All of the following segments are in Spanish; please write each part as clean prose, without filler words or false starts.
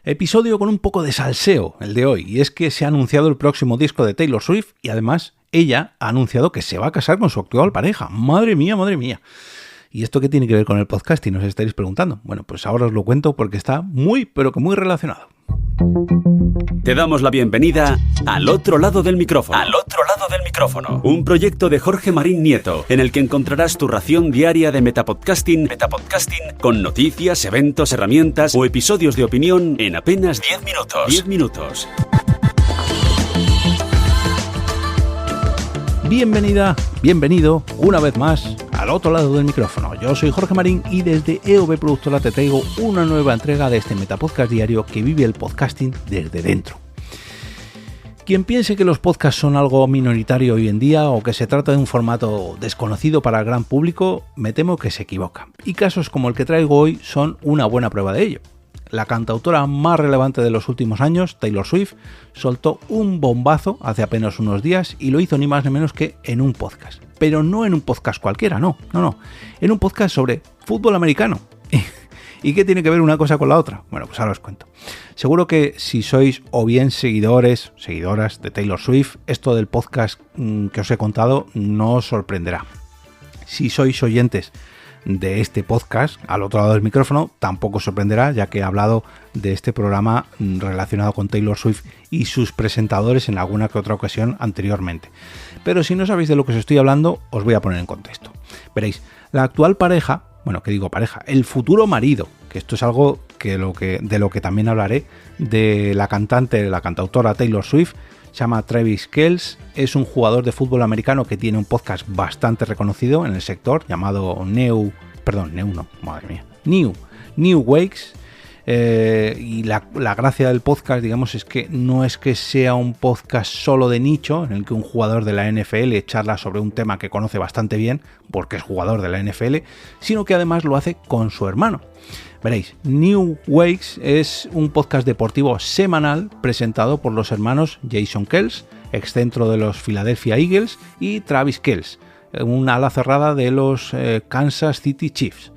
Episodio con un poco de salseo, el de hoy, y es que se ha anunciado el próximo disco de Taylor Swift y además ella ha anunciado que se va a casar con su actual pareja. ¡Madre mía, madre mía! ¿Y esto qué tiene que ver con el podcasting? Os estaréis preguntando. Bueno, pues ahora os lo cuento porque está muy, pero que muy relacionado. Te damos la bienvenida al otro lado del micrófono. Al otro lado del micrófono. Un proyecto de Jorge Marín Nieto, en el que encontrarás tu ración diaria de metapodcasting con noticias, eventos, herramientas o episodios de opinión en apenas 10 minutos. 10 minutos. Bienvenida, bienvenido una vez más al otro lado del micrófono. Yo soy Jorge Marín y desde EOB Productora te traigo una nueva entrega de este Metapodcast diario que vive el podcasting desde dentro. Quien piense que los podcasts son algo minoritario hoy en día o que se trata de un formato desconocido para el gran público, me temo que se equivoca. Y casos como el que traigo hoy son una buena prueba de ello. La cantautora más relevante de los últimos años, Taylor Swift, soltó un bombazo hace apenas unos días y lo hizo ni más ni menos que en un podcast. Pero no en un podcast cualquiera, no. En un podcast sobre fútbol americano. ¿Y qué tiene que ver una cosa con la otra? Bueno, pues ahora os cuento. Seguro que si sois o bien seguidores, seguidoras de Taylor Swift, esto del podcast que os he contado no os sorprenderá. Si sois oyentes de este podcast, al otro lado del micrófono, tampoco os sorprenderá, ya que he hablado de este programa relacionado con Taylor Swift y sus presentadores en alguna que otra ocasión anteriormente. Pero si no sabéis de lo que os estoy hablando, os voy a poner en contexto. Veréis, la actual pareja, el futuro marido, que esto es algo de lo que también hablaré, de la cantautora Taylor Swift, se llama Travis Kelce, es un jugador de fútbol americano que tiene un podcast bastante reconocido en el sector llamado New Wakes. Y la gracia del podcast, digamos, es que no es que sea un podcast solo de nicho, en el que un jugador de la NFL charla sobre un tema que conoce bastante bien, porque es jugador de la NFL, sino que además lo hace con su hermano. Veréis, New Wakes es un podcast deportivo semanal presentado por los hermanos Jason Kelce, excentro de los Philadelphia Eagles, y Travis Kelce, una ala cerrada de los Kansas City Chiefs.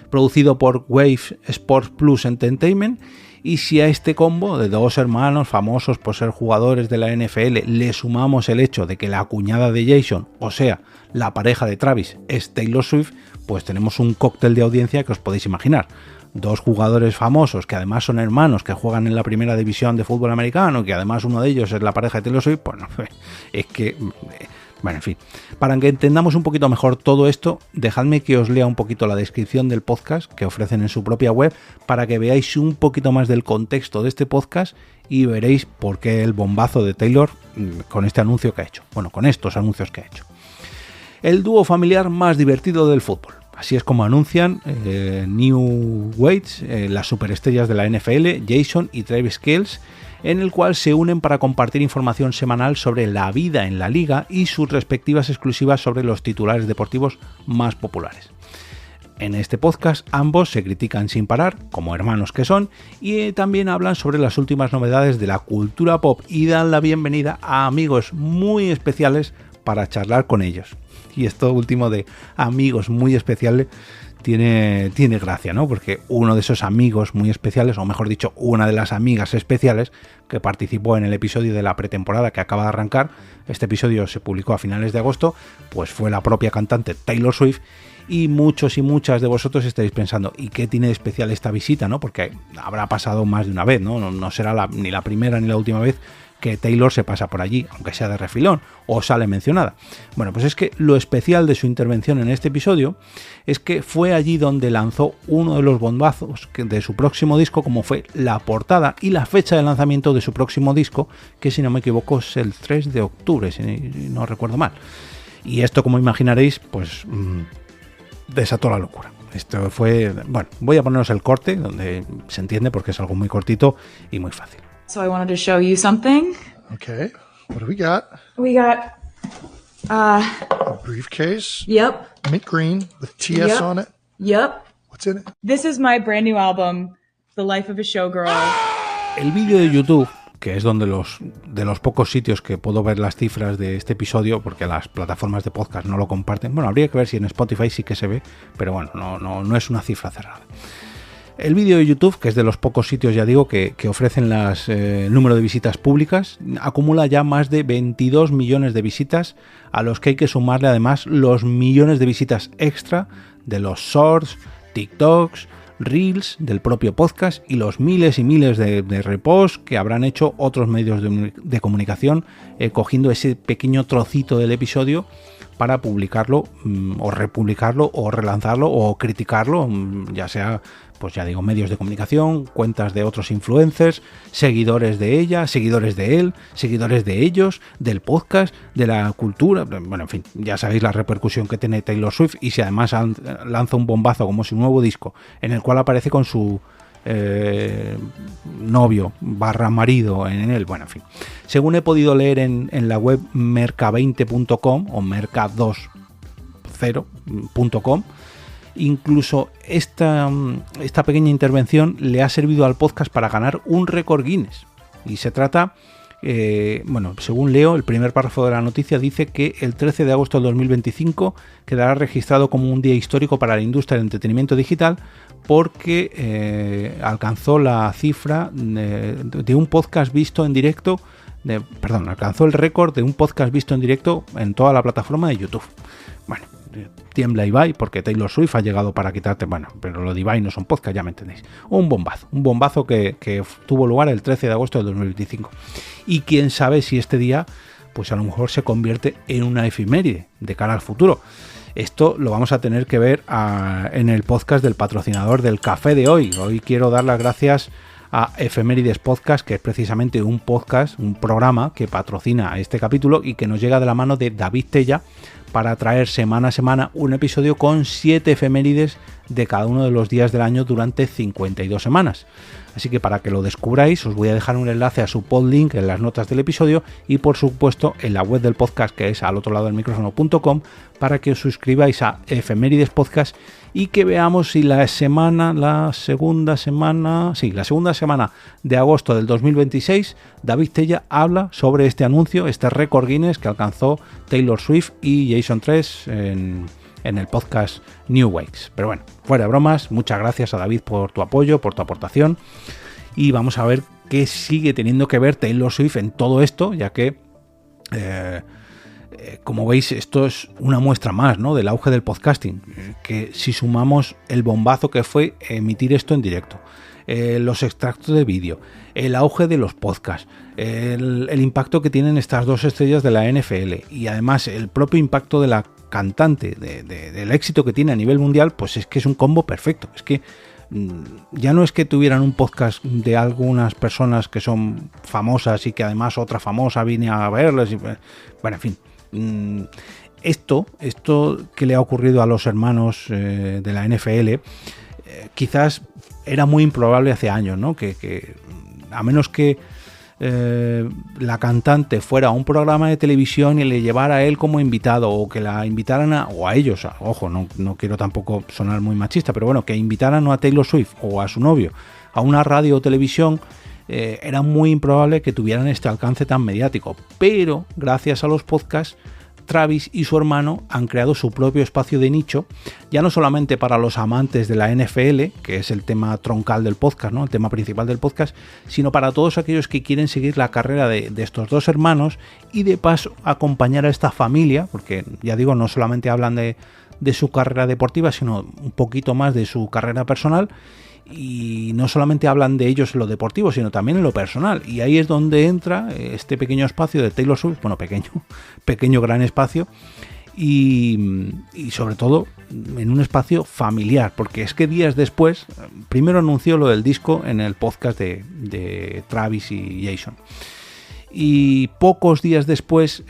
Producido por Wave Sports Plus Entertainment, y si a este combo de dos hermanos famosos por ser jugadores de la NFL le sumamos el hecho de que la cuñada de Jason, o sea, la pareja de Travis, es Taylor Swift, pues tenemos un cóctel de audiencia que os podéis imaginar. Dos jugadores famosos que además son hermanos que juegan en la primera división de fútbol americano, que además uno de ellos es la pareja de Taylor Swift, pues no, es que... Bueno, en fin, para que entendamos un poquito mejor todo esto, dejadme que os lea un poquito la descripción del podcast que ofrecen en su propia web para que veáis un poquito más del contexto de este podcast y veréis por qué el bombazo de Taylor con este anuncio que ha hecho. Bueno, con estos anuncios que ha hecho. El dúo familiar más divertido del fútbol. Así es como anuncian New Wakes, las superestrellas de la NFL, Jason y Travis Kelce, en el cual se unen para compartir información semanal sobre la vida en la liga y sus respectivas exclusivas sobre los titulares deportivos más populares. En este podcast ambos se critican sin parar, como hermanos que son, y también hablan sobre las últimas novedades de la cultura pop y dan la bienvenida a amigos muy especiales para charlar con ellos. Y esto último de amigos muy especiales tiene gracia, ¿no? Porque uno de esos amigos muy especiales, o mejor dicho, una de las amigas especiales que participó en el episodio de la pretemporada que acaba de arrancar, este episodio se publicó a finales de agosto, pues fue la propia cantante Taylor Swift, y muchos y muchas de vosotros estaréis pensando, ¿y qué tiene de especial esta visita, no? Porque habrá pasado más de una vez, ¿no? No será ni la primera ni la última vez que Taylor se pasa por allí, aunque sea de refilón, o sale mencionada. Bueno, pues es que lo especial de su intervención en este episodio es que fue allí donde lanzó uno de los bombazos de su próximo disco, como fue la portada y la fecha de lanzamiento de su próximo disco, que si no me equivoco es el 3 de octubre, si no recuerdo mal. Y esto, como imaginaréis, pues desató la locura. Esto fue... Bueno, voy a poneros el corte, donde se entiende porque es algo muy cortito y muy fácil. So I wanted to show you something. Okay. What do we got? We got, A briefcase. Yep. Mint green with TS on it. Yep. What's in it? This is my brand new album, The Life of a Showgirl. El vídeo de YouTube, que es donde de los pocos sitios que puedo ver las cifras de este episodio, porque las plataformas de podcast no lo comparten. Bueno, habría que ver si en Spotify sí que se ve, pero bueno, no es una cifra cerrada. El vídeo de YouTube, que es de los pocos sitios, ya digo, que ofrecen el número de visitas públicas, acumula ya más de 22 millones de visitas, a los que hay que sumarle además los millones de visitas extra de los shorts, TikToks, Reels del propio podcast y los miles y miles de reposts que habrán hecho otros medios de comunicación cogiendo ese pequeño trocito del episodio para publicarlo o republicarlo o relanzarlo o criticarlo, ya sea, pues ya digo, medios de comunicación, cuentas de otros influencers, seguidores de ella, seguidores de él, seguidores de ellos, del podcast, de la cultura, bueno, en fin, ya sabéis la repercusión que tiene Taylor Swift, y si además lanza un bombazo como su nuevo disco, en el cual aparece con su novio / marido en él, bueno, en fin. Según he podido leer en la web merca20.com o merca20.com, incluso esta pequeña intervención le ha servido al podcast para ganar un récord Guinness. Y se trata, según leo, el primer párrafo de la noticia dice que el 13 de agosto del 2025 quedará registrado como un día histórico para la industria del entretenimiento digital, porque alcanzó la cifra de un podcast visto en directo, alcanzó el récord de un podcast visto en directo en toda la plataforma de YouTube. Bueno, tiembla Ibai porque Taylor Swift ha llegado para quitarte, bueno, pero lo de Ibai no son podcast, ya me entendéis. Un bombazo que tuvo lugar el 13 de agosto del 2025. Y quién sabe si este día, pues a lo mejor se convierte en una efeméride de cara al futuro. Esto lo vamos a tener que ver en el podcast del patrocinador del café de hoy. Hoy quiero dar las gracias a Efemérides Podcast, que es precisamente un podcast, un programa que patrocina este capítulo y que nos llega de la mano de David Tella para traer semana a semana un episodio con 7 efemérides de cada uno de los días del año durante 52 semanas. Así que para que lo descubráis, os voy a dejar un enlace a su podlink en las notas del episodio y por supuesto en la web del podcast, que es al otro lado del micrófono.com, para que os suscribáis a Efemérides Podcast y que veamos si la segunda semana de agosto del 2026, David Tella habla sobre este anuncio, este récord Guinness que alcanzó Taylor Swift y Jason 3 en el podcast New Wakes. Pero bueno, fuera de bromas, muchas gracias a David por tu apoyo, por tu aportación, y vamos a ver qué sigue teniendo que ver Taylor Swift en todo esto, ya que como veis, esto es una muestra más, ¿no?, del auge del podcasting, que si sumamos el bombazo que fue emitir esto en directo, los extractos de vídeo, el auge de los podcasts, el impacto que tienen estas dos estrellas de la NFL y además el propio impacto de la cantante, del éxito que tiene a nivel mundial, pues es que es un combo perfecto. Es que ya no es que tuvieran un podcast de algunas personas que son famosas y que además otra famosa viene a verlas y, bueno, en fin, esto que le ha ocurrido a los hermanos de la NFL quizás era muy improbable hace años, ¿no? Que a menos que la cantante fuera a un programa de televisión y le llevara a él como invitado, o que la invitaran o a ellos, ojo, no quiero tampoco sonar muy machista, pero bueno, que invitaran a Taylor Swift o a su novio a una radio o televisión, era muy improbable que tuvieran este alcance tan mediático. Pero gracias a los podcasts, Travis y su hermano han creado su propio espacio de nicho, ya no solamente para los amantes de la NFL, que es el tema troncal del podcast, ¿no?, el tema principal del podcast, sino para todos aquellos que quieren seguir la carrera de estos dos hermanos y de paso acompañar a esta familia, porque ya digo, no solamente hablan de su carrera deportiva, sino un poquito más de su carrera personal. Y no solamente hablan de ellos en lo deportivo, sino también en lo personal. Y ahí es donde entra este pequeño espacio de Taylor Swift, bueno, pequeño gran espacio, y sobre todo en un espacio familiar, porque es que días después, primero anunció lo del disco en el podcast de Travis y Jason. Y pocos días después,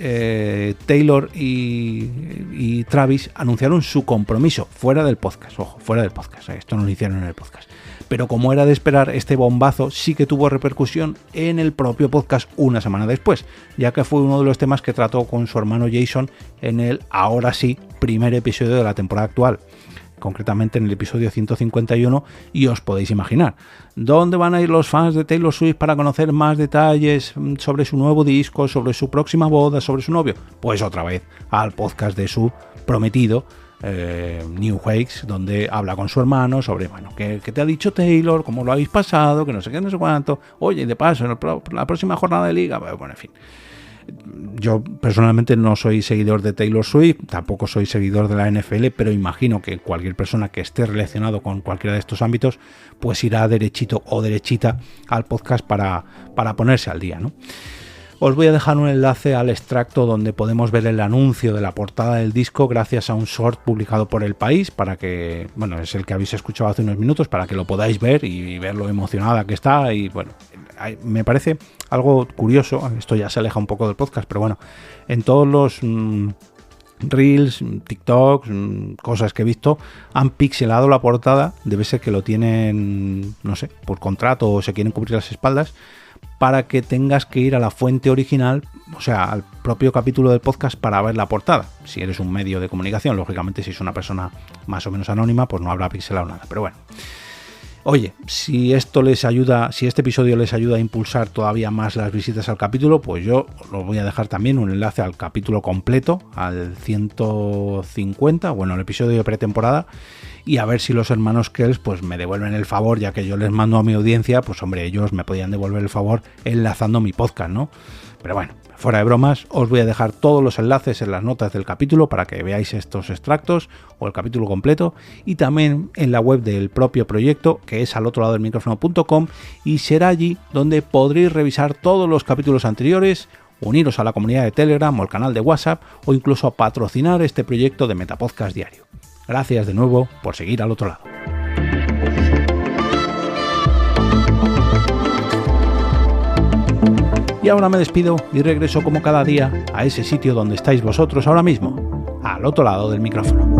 Taylor y Travis anunciaron su compromiso fuera del podcast. Ojo, fuera del podcast. Esto no lo hicieron en el podcast. Pero como era de esperar, este bombazo sí que tuvo repercusión en el propio podcast una semana después, ya que fue uno de los temas que trató con su hermano Jason en el, ahora sí, primer episodio de la temporada actual. Concretamente en el episodio 151, y os podéis imaginar dónde van a ir los fans de Taylor Swift para conocer más detalles sobre su nuevo disco, sobre su próxima boda, sobre su novio. Pues otra vez al podcast de su prometido, New Wakes, donde habla con su hermano sobre, bueno, ¿qué te ha dicho Taylor? ¿Cómo lo habéis pasado? Que no sé qué, no sé cuánto. Oye, de paso, la próxima jornada de liga, bueno, en fin. Yo personalmente no soy seguidor de Taylor Swift, tampoco soy seguidor de la NFL, pero imagino que cualquier persona que esté relacionado con cualquiera de estos ámbitos, pues irá derechito o derechita al podcast para ponerse al día, ¿no? Os voy a dejar un enlace al extracto donde podemos ver el anuncio de la portada del disco gracias a un short publicado por El País, para que, bueno, es el que habéis escuchado hace unos minutos, para que lo podáis ver y ver lo emocionada que está. Y bueno, me parece algo curioso, esto ya se aleja un poco del podcast, pero bueno, en todos los Reels, TikToks, cosas que he visto, han pixelado la portada, debe ser que lo tienen, no sé, por contrato o se quieren cubrir las espaldas, para que tengas que ir a la fuente original, o sea, al propio capítulo del podcast para ver la portada. Si eres un medio de comunicación, lógicamente si es una persona más o menos anónima, pues no habrá pixelado nada, pero bueno. Oye, si esto les ayuda, si este episodio les ayuda a impulsar todavía más las visitas al capítulo, pues yo os voy a dejar también un enlace al capítulo completo, al 150, bueno, el episodio de pretemporada, y a ver si los hermanos Kells pues me devuelven el favor, ya que yo les mando a mi audiencia, pues hombre, ellos me podían devolver el favor enlazando mi podcast, ¿no? Pero bueno, fuera de bromas, os voy a dejar todos los enlaces en las notas del capítulo para que veáis estos extractos o el capítulo completo, y también en la web del propio proyecto, que es alotroladodelmicrófono.com, y será allí donde podréis revisar todos los capítulos anteriores, uniros a la comunidad de Telegram o el canal de WhatsApp, o incluso patrocinar este proyecto de Metapodcast Diario. Gracias de nuevo por seguir al otro lado. Y ahora me despido y regreso como cada día a ese sitio donde estáis vosotros ahora mismo, al otro lado del micrófono.